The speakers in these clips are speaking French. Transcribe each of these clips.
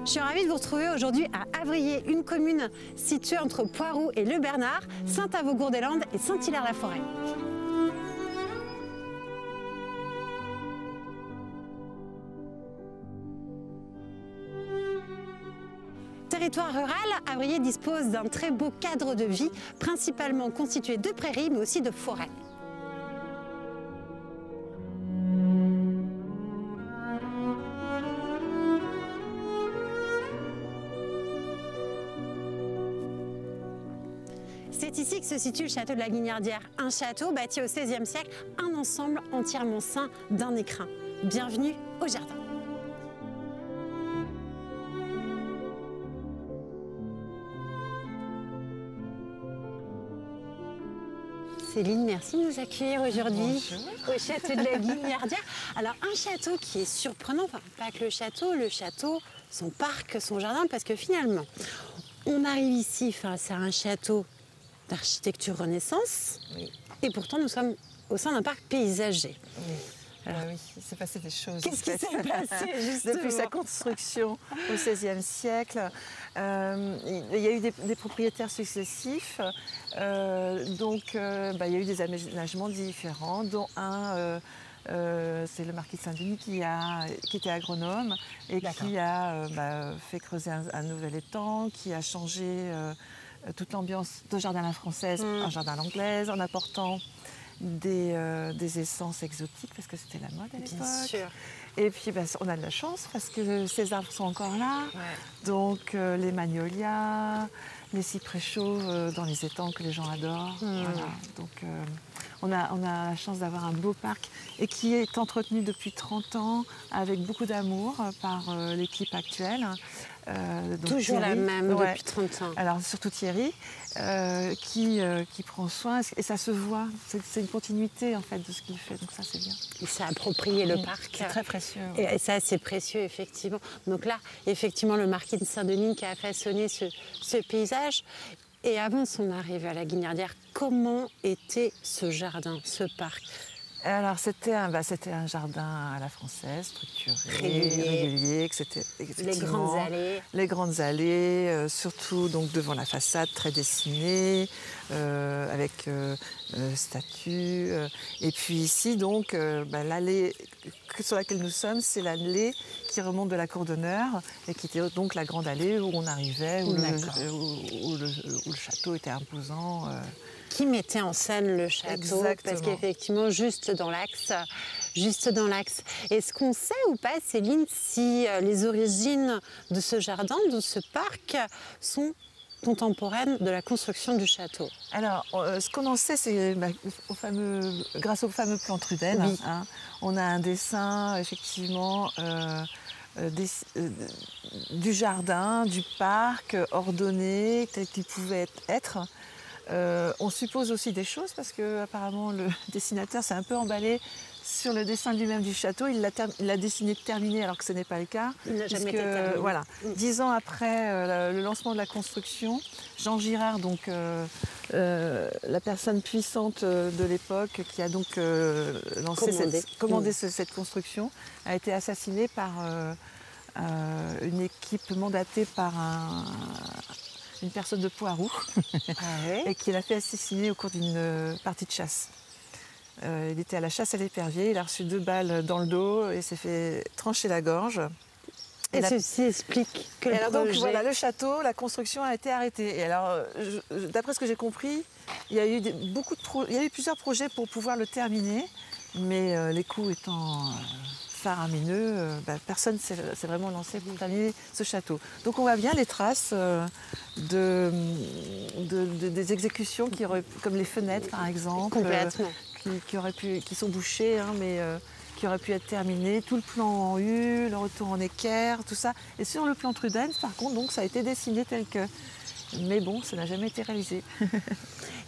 Je suis ravie de vous retrouver aujourd'hui à Avrier, une commune située entre Poiroux et Le Bernard, Saint-Avogour-des-Landes et Saint-Hilaire-la-Forêt. Territoire rural, Avrier dispose d'un très beau cadre de vie, principalement constitué de prairies mais aussi de forêts. C'est ici que se situe le château de la Guignardière, un château bâti au XVIe siècle, un ensemble entièrement ceint d'un écrin. Bienvenue au jardin. Céline, merci de nous accueillir aujourd'hui au château de la Guignardière. Alors un château qui est surprenant, enfin pas que le château, son parc, son jardin, parce que finalement, on arrive ici face à un château d'architecture Renaissance, oui. Et pourtant nous sommes au sein d'un parc paysager. Oui. Alors, oui, il s'est passé des choses. Qu'est-ce qui s'est passé justement depuis sa construction au XVIe siècle? Il y a eu des propriétaires successifs, il y a eu des aménagements différents, dont un, c'est le marquis de Saint-Denis qui était agronome et qui a fait creuser un nouvel étang, qui a changé toute l'ambiance de jardin à la française en jardin à l'anglaise, en apportant des essences exotiques parce que c'était la mode à l'époque. Bien sûr. Et puis on a de la chance parce que ces arbres sont encore là. Ouais. Donc les magnolias, les cyprès chauves dans les étangs que les gens adorent. Voilà. Donc on a la chance d'avoir un beau parc et qui est entretenu depuis 30 ans avec beaucoup d'amour par l'équipe actuelle. Toujours Thierry, la même depuis 30 ans. Alors surtout Thierry qui prend soin et ça se voit, c'est une continuité en fait de ce qu'il fait, donc ça c'est bien. Il s'est approprié le parc. C'est très précieux. Ouais. Et ça c'est précieux effectivement. Donc là effectivement le marquis de Saint-Denis qui a façonné ce paysage. Et avant son arrivée à la Guignardière, comment était ce jardin, ce parc? Alors c'était un jardin à la française, structuré, régulier, les grandes allées, surtout donc devant la façade très dessinée, avec statues. Et puis ici donc l'allée sur laquelle nous sommes, c'est l'allée qui remonte de la cour d'honneur et qui était donc la grande allée où on arrivait, où le château était imposant. Qui mettait en scène le château? Exactement. Parce qu'effectivement, juste dans l'axe. Est-ce qu'on sait ou pas, Céline, si les origines de ce jardin, de ce parc, sont contemporaines de la construction du château? Alors, ce qu'on en sait, c'est grâce au fameux plan Trudel. Oui. On a un dessin, effectivement, du jardin, du parc, ordonné, tel qu'il pouvait être. On suppose aussi des choses parce que apparemment le dessinateur s'est un peu emballé sur le dessin lui-même du château. Il l'a dessiné terminé alors que ce n'est pas le cas. Il n'a jamais été terminé. Voilà. 10 ans après le lancement de la construction, Jean Girard, donc la personne puissante de l'époque qui a donc commandé cette construction, a été assassiné par une équipe mandatée par une personne de Poiroux et qui l'a fait assassiner au cours d'une partie de chasse. Il était à la chasse à l'épervier, il a reçu 2 balles dans le dos et s'est fait trancher la gorge. Et ceci explique que donc voilà, le château, la construction a été arrêtée. Et alors, d'après ce que j'ai compris, il y a eu plusieurs projets pour pouvoir le terminer, mais les coûts étant faramineux, personne ne s'est vraiment lancé pour terminer ce château. Donc on voit bien les traces des exécutions comme les fenêtres par exemple, qui sont bouchées, mais qui auraient pu être terminées. Tout le plan en U, le retour en équerre, tout ça. Et sur le plan Trudel, par contre, donc, ça a été dessiné tel que. Mais bon, ça n'a jamais été réalisé.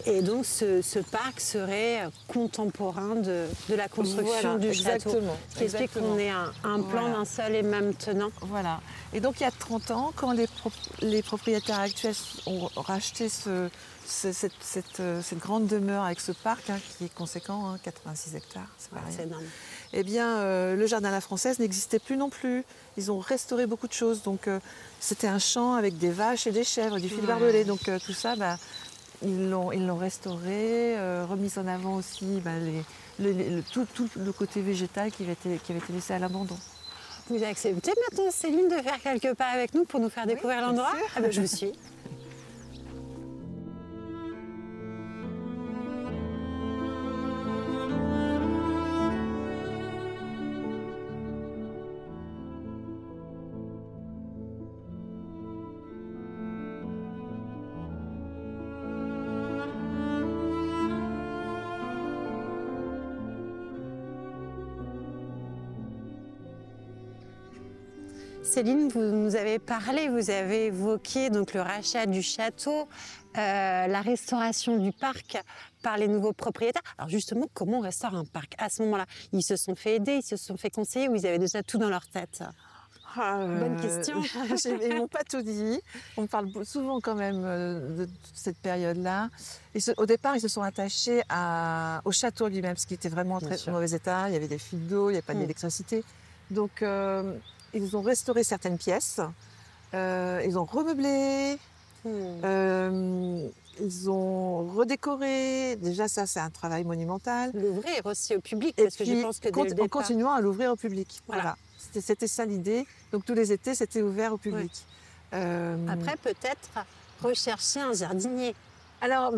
Et donc ce parc serait contemporain de la construction du château. Ce qui explique qu'on ait un plan d'un seul et même tenant. Voilà. Et donc il y a 30 ans, quand les propriétaires actuels ont racheté cette grande demeure avec ce parc qui est conséquent, 86 hectares, c'est pareil. C'est énorme. Eh bien, le jardin à la française n'existait plus non plus. ils ont restauré beaucoup de choses. Donc c'était un champ avec des vaches et des chèvres, du fil barbelé. Donc tout ça, ils l'ont restauré, remis en avant aussi tout le côté végétal qui avait été laissé à l'abandon. Vous acceptez maintenant, Céline, de faire quelques pas avec nous pour nous faire découvrir l'endroit? Ah ben, je vous suis. Céline, vous nous avez parlé, vous avez évoqué donc, le rachat du château, la restauration du parc par les nouveaux propriétaires. Alors justement, comment on restaure un parc à ce moment-là? Ils se sont fait aider, ils se sont fait conseiller ou ils avaient déjà tout dans leur tête? Bonne question. Ils ne m'ont pas tout dit. On me parle souvent quand même de toute cette période-là. Au départ, ils se sont attachés au château lui-même, ce qui était vraiment en très mauvais état. Il y avait des fuites d'eau, il n'y avait pas d'électricité. Donc, ils ont restauré certaines pièces, ils ont remeublé, ils ont redécoré. Déjà, ça, c'est un travail monumental. L'ouvrir aussi au public, parce que je pense que dès le départ... En continuant à l'ouvrir au public. Voilà. C'était ça l'idée. Donc, tous les étés, c'était ouvert au public. Après, peut-être rechercher un jardinier. Alors,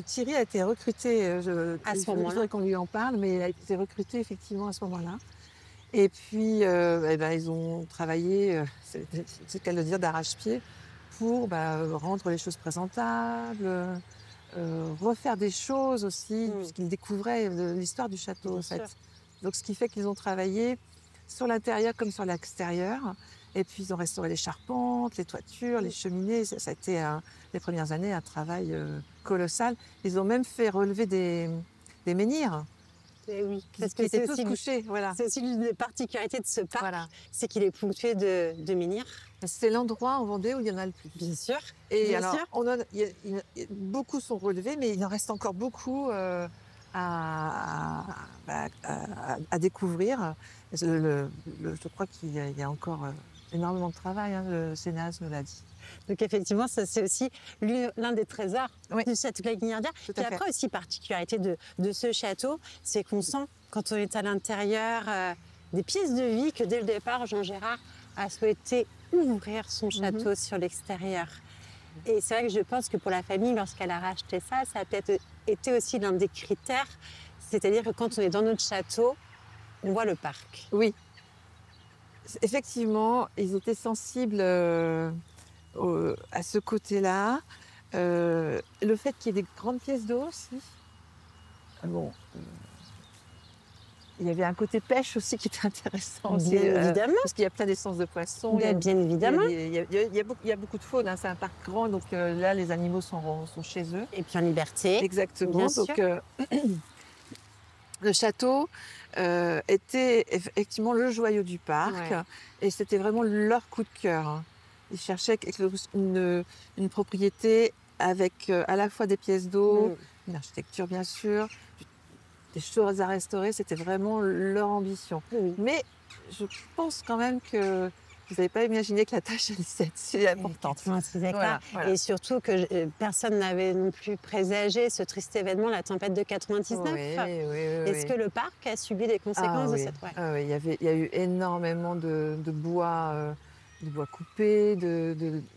Thierry a été recruté, à ce moment-là. Il faudrait qu'on lui en parle, mais il a été recruté effectivement à ce moment-là. Et puis, ils ont travaillé, c'est le cas de le dire, d'arrache-pied pour rendre les choses présentables, refaire des choses aussi, puisqu'ils découvraient l'histoire du château, en fait. Donc, ce qui fait qu'ils ont travaillé sur l'intérieur comme sur l'extérieur. Et puis, ils ont restauré les charpentes, les toitures, les cheminées. Ça a été, les premières années, un travail colossal. Ils ont même fait relever des menhirs. Oui, parce que c'est tous couchés. Voilà. C'est aussi l'une des particularités de ce parc, c'est qu'il est ponctué de menhirs. C'est l'endroit en Vendée où il y en a le plus. Bien sûr. Et alors, beaucoup sont relevés, mais il en reste encore beaucoup à découvrir. Je crois qu'il y a encore énormément de travail, le Cénas nous l'a dit. Donc effectivement, ça c'est aussi l'un des trésors du château de la Guiniardière. Et après aussi, particularité de ce château, c'est qu'on sent, quand on est à l'intérieur, des pièces de vie que dès le départ, Jean Gérard a souhaité ouvrir son château sur l'extérieur. Et c'est vrai que je pense que pour la famille, lorsqu'elle a racheté ça, ça a peut-être été aussi l'un des critères. C'est-à-dire que quand on est dans notre château, on voit le parc. Oui. Effectivement, ils étaient sensibles à ce côté-là. Le fait qu'il y ait des grandes pièces d'eau aussi. Il y avait un côté pêche aussi qui était intéressant. Bien évidemment. Parce qu'il y a plein d'essences de poissons. Bien évidemment. Il y a beaucoup de faune, c'est un parc grand, donc là les animaux sont chez eux. Et puis en liberté. Exactement. Donc le château était effectivement le joyau du parc et c'était vraiment leur coup de cœur. Ils cherchaient une propriété avec à la fois des pièces d'eau, une architecture bien sûr, des choses à restaurer, c'était vraiment leur ambition. Mais je pense quand même que vous n'avez pas imaginé que la tâche était si importante. Voilà. Et surtout que personne n'avait non plus présagé ce triste événement, la tempête de 99. Est-ce que le parc a subi des conséquences de cette il y a eu énormément de bois coupé,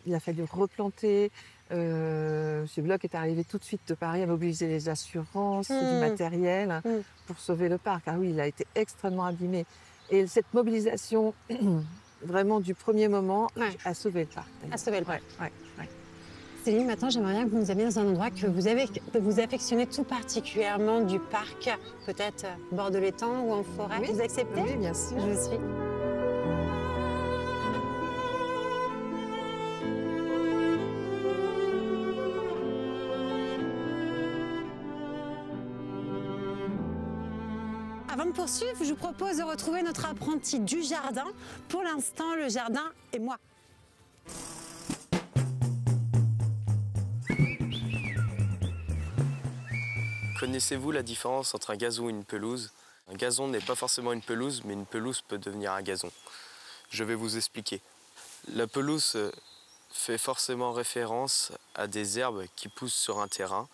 il a fallu replanter. M. Bloch est arrivé tout de suite de Paris à mobiliser les assurances, du matériel pour sauver le parc. Ah oui, il a été extrêmement abîmé. Et cette mobilisation, vraiment du premier moment, a sauvé le parc. A sauvé le parc. Céline, maintenant, j'aimerais bien que vous nous ameniez dans un endroit que vous affectionnez tout particulièrement du parc, peut-être bord de l'étang ou en forêt. Vous acceptez? Oui, bien sûr. Je vous suis. Avant de poursuivre, je vous propose de retrouver notre apprenti du jardin. Pour l'instant, le jardin et moi. Connaissez-vous la différence entre un gazon et une pelouse? Un gazon n'est pas forcément une pelouse, mais une pelouse peut devenir un gazon. Je vais vous expliquer. La pelouse fait forcément référence à des herbes qui poussent sur un terrain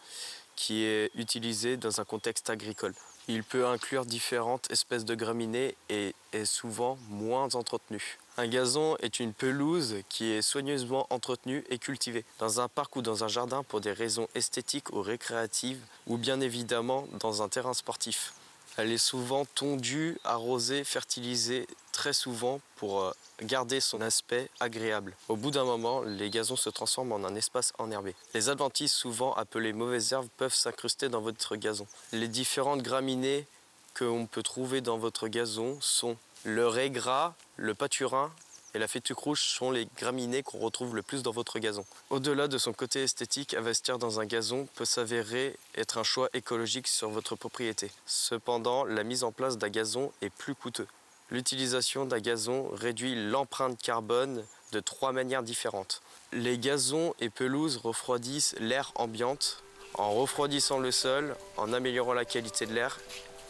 qui est utilisé dans un contexte agricole. Il peut inclure différentes espèces de graminées et est souvent moins entretenu. Un gazon est une pelouse qui est soigneusement entretenue et cultivée dans un parc ou dans un jardin pour des raisons esthétiques ou récréatives ou bien évidemment dans un terrain sportif. Elle est souvent tondue, arrosée, fertilisée très souvent pour garder son aspect agréable. Au bout d'un moment, les gazons se transforment en un espace enherbé. Les adventices, souvent appelées mauvaises herbes, peuvent s'incruster dans votre gazon. Les différentes graminées que l'on peut trouver dans votre gazon sont le raies gras, le paturin et la fétuque rouge sont les graminées qu'on retrouve le plus dans votre gazon. Au-delà de son côté esthétique, investir dans un gazon peut s'avérer être un choix écologique sur votre propriété. Cependant, la mise en place d'un gazon est plus coûteux. L'utilisation d'un gazon réduit l'empreinte carbone de 3 manières différentes. Les gazons et pelouses refroidissent l'air ambiante en refroidissant le sol, en améliorant la qualité de l'air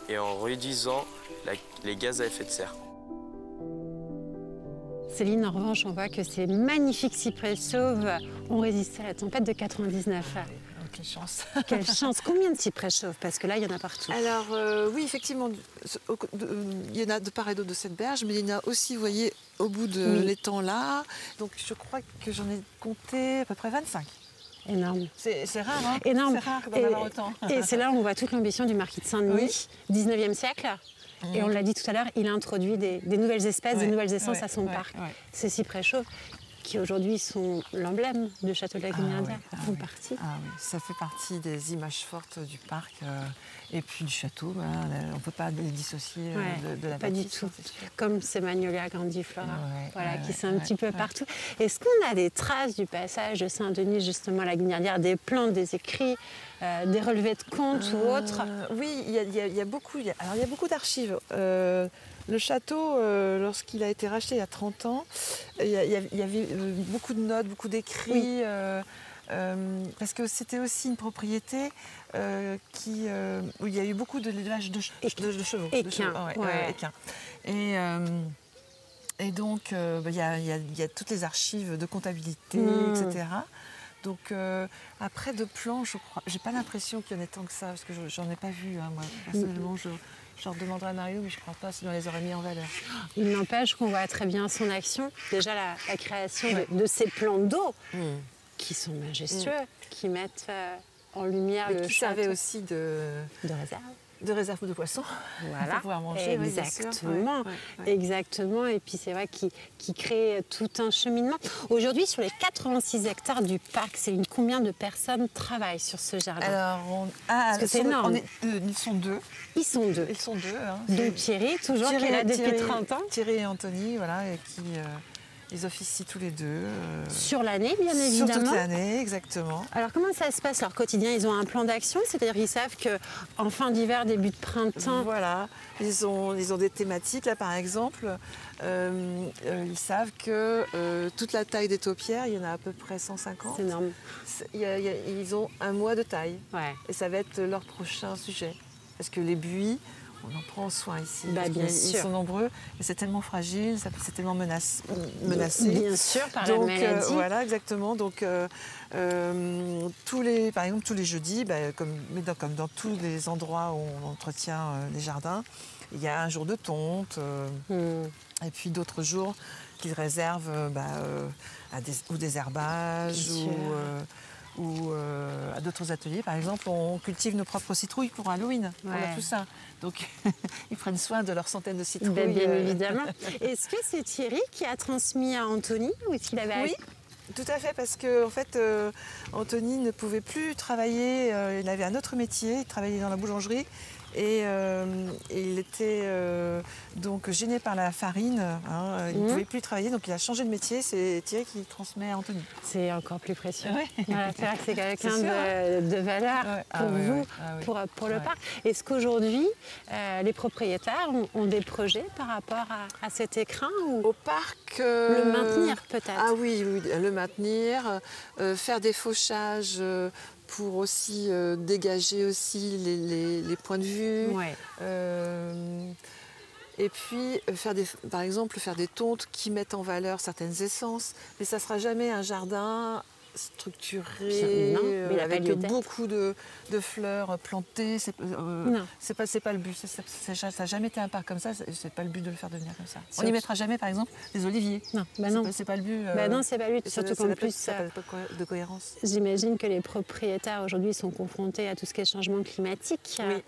et en réduisant les gaz à effet de serre. Céline, en revanche, on voit que ces magnifiques cyprès chauves ont résisté à la tempête de 99. Quelle chance. Quelle chance. Combien de cyprès chauves? Parce que là, il y en a partout. Alors oui, effectivement, il y en a de part et d'autre de cette berge, mais il y en a aussi, vous voyez, au bout de l'étang là. Donc je crois que j'en ai compté à peu près 25. Énorme. C'est rare, hein? Énorme. C'est rare d'en avoir autant. Et c'est là où on voit toute l'ambition du marquis de Saint-Denis, 19e siècle. Et on l'a dit tout à l'heure, il a introduit des nouvelles espèces, des nouvelles essences à son parc. Ces cyprès chauves, qui aujourd'hui sont l'emblème du château de la Guiniardière, font partie. Ah oui, ça fait partie des images fortes du parc et puis du château. Voilà, on ne peut pas les dissocier de la pas du bâtisse, tout. c'est sûr. Comme ces magnolias grandiflora, qui sont un petit peu partout. Est-ce qu'on a des traces du passage de Saint-Denis justement à la Guiniardière, des plans, des écrits, des relevés de comptes ou autres? Oui, il y a beaucoup d'archives. Le château, lorsqu'il a été racheté il y a 30 ans, il y avait beaucoup de notes, beaucoup d'écrits, parce que c'était aussi une propriété où il y a eu beaucoup de l'élevage de chevaux. Équins. Équins. Et donc, il y a toutes les archives de comptabilité, etc. Donc après de plans, je crois, j'ai pas l'impression qu'il y en ait tant que ça, parce que j'en ai pas vu, hein, moi personnellement. Je leur demanderai à Mario, mais je ne crois pas, sinon on les aurait mis en valeur. Il n'empêche qu'on voit très bien son action. Déjà la création de ces plans d'eau qui sont majestueux, qui mettent en lumière le château. Servait aussi de réserve. De réserve de poissons, voilà. Pour pouvoir manger. Exactement, exactement. Et puis c'est vrai qu'il crée tout un cheminement. Aujourd'hui, sur les 86 hectares du parc, combien de personnes travaillent sur ce jardin? Alors, parce que c'est énorme. Ils sont deux. Ils sont deux. Ils sont deux. Hein. Donc Thierry, qui est là depuis 30 ans. Thierry et Anthony, voilà, et qui... Ils officient tous les deux. Sur l'année, bien évidemment. Sur toute l'année, exactement. Alors, comment ça se passe, leur quotidien? Ils ont un plan d'action, c'est-à-dire qu'ils savent qu'en fin d'hiver, début de printemps... Voilà, ils ont des thématiques, là, par exemple. Ils savent que toute la taille des taupières, il y en a à peu près 150. C'est énorme. Ils ont un mois de taille. Ouais. Et ça va être leur prochain sujet. Parce que les buis... On en prend soin ici. Bien sûr. Ils sont nombreux, mais c'est tellement fragile, c'est tellement menacé. Bien sûr, par la maladie. Voilà, exactement. Donc, par exemple, tous les jeudis, comme dans tous les endroits où on entretient les jardins, il y a un jour de tonte, et puis d'autres jours qu'ils réservent ou des herbages ou à d'autres ateliers. Par exemple, on cultive nos propres citrouilles pour Halloween, pour la Toussaint. Donc, ils prennent soin de leurs centaines de citrouilles. Bien évidemment. Est-ce que c'est Thierry qui a transmis à Anthony ou est-ce qu'il avait... Oui, tout à fait, parce que en fait, Anthony ne pouvait plus travailler. Il avait un autre métier, il travaillait dans la boulangerie. Et il était donc gêné par la farine, hein, il ne pouvait plus travailler, donc il a changé de métier. C'est Thierry qui transmet à Anthony. C'est encore plus précieux. Voilà, c'est vrai que c'est quelqu'un de valeur pour vous, pour le parc. Est-ce qu'aujourd'hui, les propriétaires ont des projets par rapport à cet écrin au parc le maintenir peut-être? Ah oui, le maintenir, faire des fauchages pour aussi dégager aussi les points de vue. Et puis, par exemple, faire des tontes qui mettent en valeur certaines essences. Mais ça ne sera jamais un jardin structuré, Non, mais il a pas avec lieu d'être. beaucoup de fleurs plantées. C'est pas le but. Ça n'a jamais été un parc comme ça. C'est pas le but de le faire devenir comme ça. On n'y mettra jamais, par exemple, des oliviers. Non, bah non. C'est pas le but. Bah non, c'est pas le but. Surtout qu'en plus, ça n'a pas de cohérence. j'imagine que les propriétaires aujourd'hui sont confrontés à tout ce qui est changement climatique. Oui.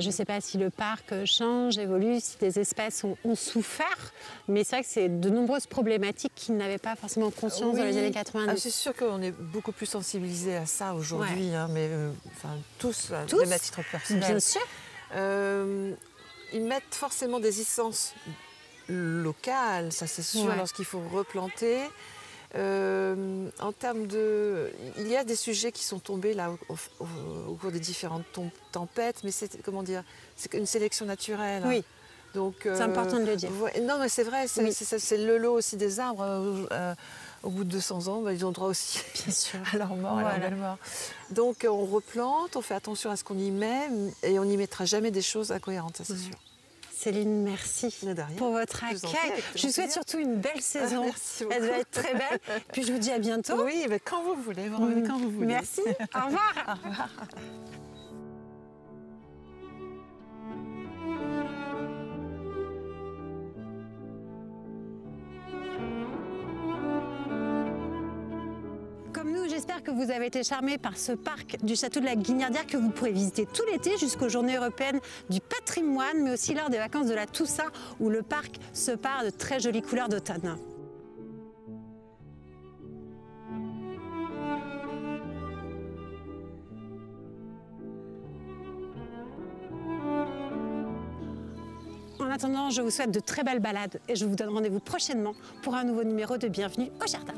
Je ne sais pas si le parc change, évolue, si des espèces ont souffert, mais c'est vrai que c'est de nombreuses problématiques qu'ils n'avaient pas forcément conscience dans les années 90. C'est sûr qu'on est beaucoup plus sensibilisés à ça aujourd'hui, mais tous, Tous, même à titre personnel. Bien sûr. Ils mettent forcément des essences locales, ça c'est sûr, lorsqu'il faut replanter. En termes de... Il y a des sujets qui sont tombés là au cours des différentes tempêtes, mais c'est une sélection naturelle. Oui. Donc, c'est important de le dire. Non, mais c'est vrai, c'est le lot aussi des arbres. Au bout de 200 ans, ils ont droit aussi Bien sûr. à leur mort, à leur belle mort. Donc on replante, on fait attention à ce qu'on y met, et on n'y mettra jamais des choses incohérentes, ça c'est sûr. Céline, merci pour votre accueil. Je vous souhaite surtout une belle saison. Merci beaucoup. Elle va être très belle. Puis je vous dis à bientôt. Oui, mais quand vous voulez, vous revenez quand vous voulez. Merci. Au revoir. Au revoir. Comme nous, j'espère que vous avez été charmés par ce parc du château de la Guignardière que vous pourrez visiter tout l'été jusqu'aux Journées européennes du patrimoine, mais aussi lors des vacances de la Toussaint où le parc se pare de très jolies couleurs d'automne. En attendant, je vous souhaite de très belles balades et je vous donne rendez-vous prochainement pour un nouveau numéro de Bienvenue au Jardin.